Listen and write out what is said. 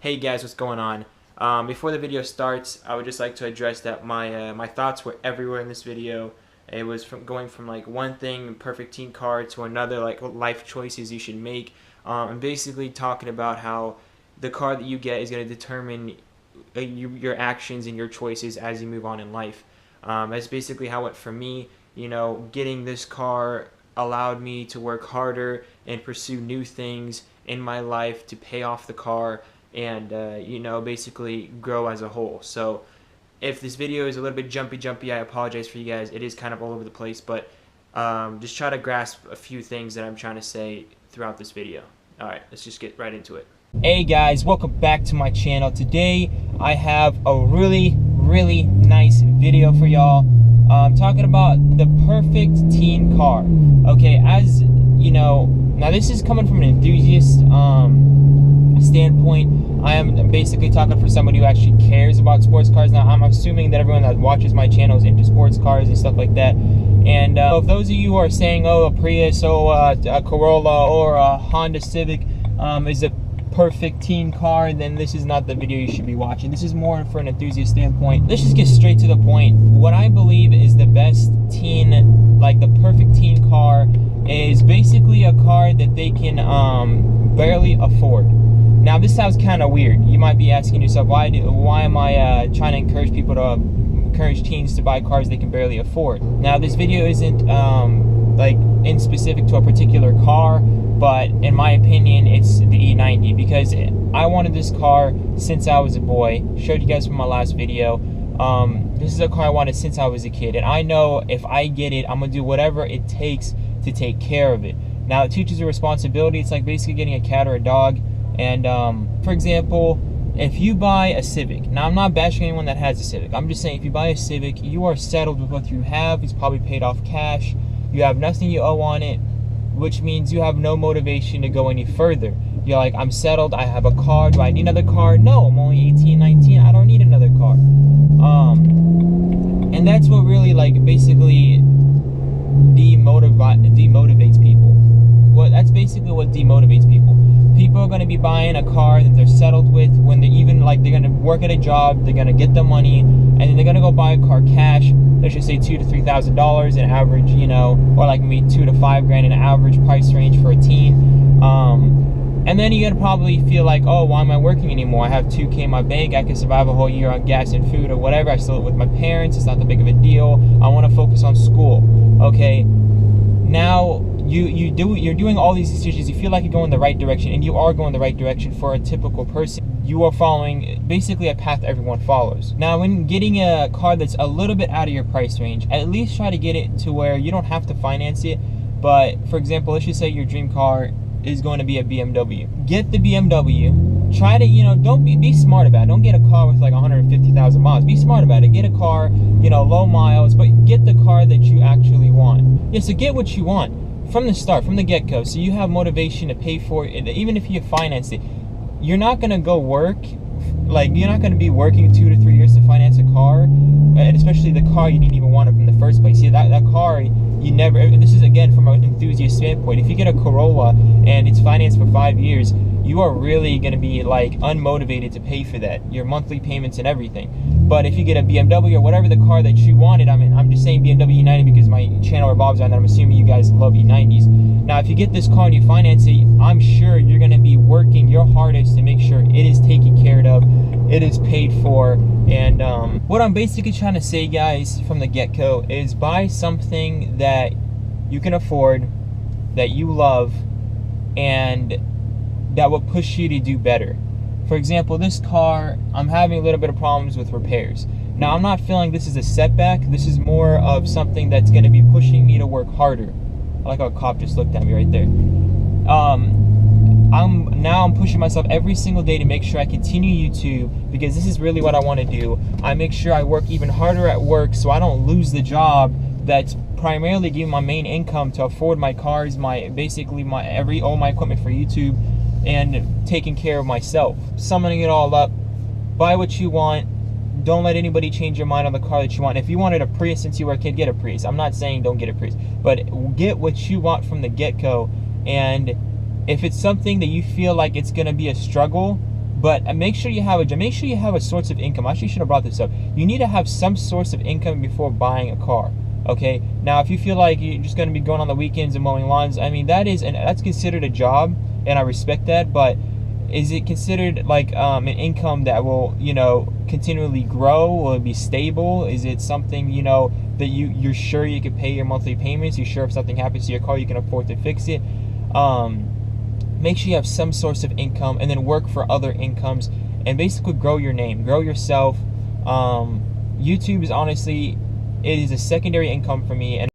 Hey guys, what's going on? Before the video starts, I would just like to address that my thoughts were everywhere in this video. It was going from like one thing, perfect teen car, to another, like life choices you should make. I'm basically talking about how the car that you get is going to determine your actions and your choices as you move on in life. That's basically how it went for me. You know, getting this car allowed me to work harder and pursue new things in my life to pay off the car and basically grow as a whole. So if this video is a little bit jumpy, I apologize for you guys. It is kind of all over the place, but just try to grasp a few things that I'm trying to say throughout this video. Alright, let's just get right into it. Hey guys, welcome back to my channel. Today I have a really nice video for y'all. Talking about the perfect teen car. Okay, as you know, now this is coming from an enthusiast standpoint. I am basically talking for somebody who actually cares about sports cars. Now, I'm assuming that everyone that watches my channel is into sports cars and stuff like that. And if those of you who are saying, oh, a Prius, a Corolla, or a Honda Civic is a perfect teen car, then this is not the video you should be watching. This is more for an enthusiast standpoint. Let's just get straight to the point. What I believe is the best teen, like the perfect teen car, is basically a car that they can barely afford. Now this sounds kind of weird. You might be asking yourself, why am I trying to encourage people to encourage teens to buy cars they can barely afford? Now this video isn't like in specific to a particular car, but in my opinion it's the E90, because I wanted this car since I was a boy. Showed you guys from my last video. This is a car I wanted since I was a kid, and I know if I get it, I'm gonna do whatever it takes to take care of it. Now it teaches you responsibility. It's like basically getting a cat or a dog. And for example, if you buy a Civic, now I'm not bashing anyone that has a Civic, I'm just saying if you buy a Civic, you are settled with what you have. It's probably paid off cash, you have nothing you owe on it, which means you have no motivation to go any further. You're like, I'm settled, I have a car, do I need another car? No, I'm only 18, 19, I don't need another car. And that's what really like basically demotivates people. Well, that's basically what demotivates people. People are going to be buying a car that they're settled with when they're even like, they're going to work at a job, they're going to get the money, and then they're going to go buy a car cash. Let's just say $2,000 to $3,000 an average, you know, or like maybe $2,000 to $5,000 an average price range for a teen. And then you're going to probably feel like, oh, why am I working anymore? I have $2,000 in my bank, I can survive a whole year on gas and food or whatever. I still live with my parents, it's not that big of a deal. I want to focus on school. Okay, now you're doing all these decisions. You feel like you're going the right direction, and you are going the right direction for a typical person. You are following basically a path everyone follows. Now, when getting a car that's a little bit out of your price range, at least try to get it to where you don't have to finance it. But for example, let's just say your dream car is going to be a BMW. Get the BMW. Try to, you know, don't be smart about it. Don't get a car with like 150,000 miles. Be smart about it. Get a car, you know, low miles, but get the car that you actually want. Yeah, so get what you want from the start, from the get-go, so you have motivation to pay for it. Even if you finance it, you're not going to go work, like you're not going to be working 2 to 3 years to finance a car, and especially the car you didn't even want it from the first place. See, that car, you never, this is again from an enthusiast standpoint, if you get a Corolla and it's financed for 5 years, you are really going to be like unmotivated to pay for that, your monthly payments and everything. But if you get a BMW or whatever the car that you wanted, I mean, I'm just saying BMW E90 because my channel revolves around that. I'm assuming you guys love E90s. Now, if you get this car and you finance it, I'm sure you're going to be working your hardest to make sure it is taken care of, it is paid for. And what I'm basically trying to say, guys, from the get-go is buy something that you can afford, that you love, and that will push you to do better. For example, this car, I'm having a little bit of problems with repairs. Now, I'm not feeling this is a setback. This is more of something that's going to be pushing me to work harder. I like how a cop just looked at me right there. I'm pushing myself every single day to make sure I continue YouTube, because this is really what I want to do. I make sure I work even harder at work so I don't lose the job that's primarily giving my main income to afford my cars, all my equipment for YouTube, and taking care of myself. Summing it all up, buy what you want. Don't let anybody change your mind on the car that you want. If you wanted a Prius since you were a kid, get a Prius. I'm not saying don't get a Prius, but get what you want from the get-go. And if it's something that you feel like it's going to be a struggle, But make sure you have a job. Make sure you have a source of income. I actually should have brought this up. You need to have some source of income before buying a car. Okay. Now, if you feel like you're just going to be going on the weekends and mowing lawns, I mean, that's considered a job, and I respect that. But is it considered like an income that will, continually grow? Will it be stable? Is it something, that you're sure you can pay your monthly payments? You're sure if something happens to your car, you can afford to fix it? Make sure you have some source of income, and then work for other incomes, and basically grow your name, grow yourself. YouTube is honestly, it is a secondary income for me, and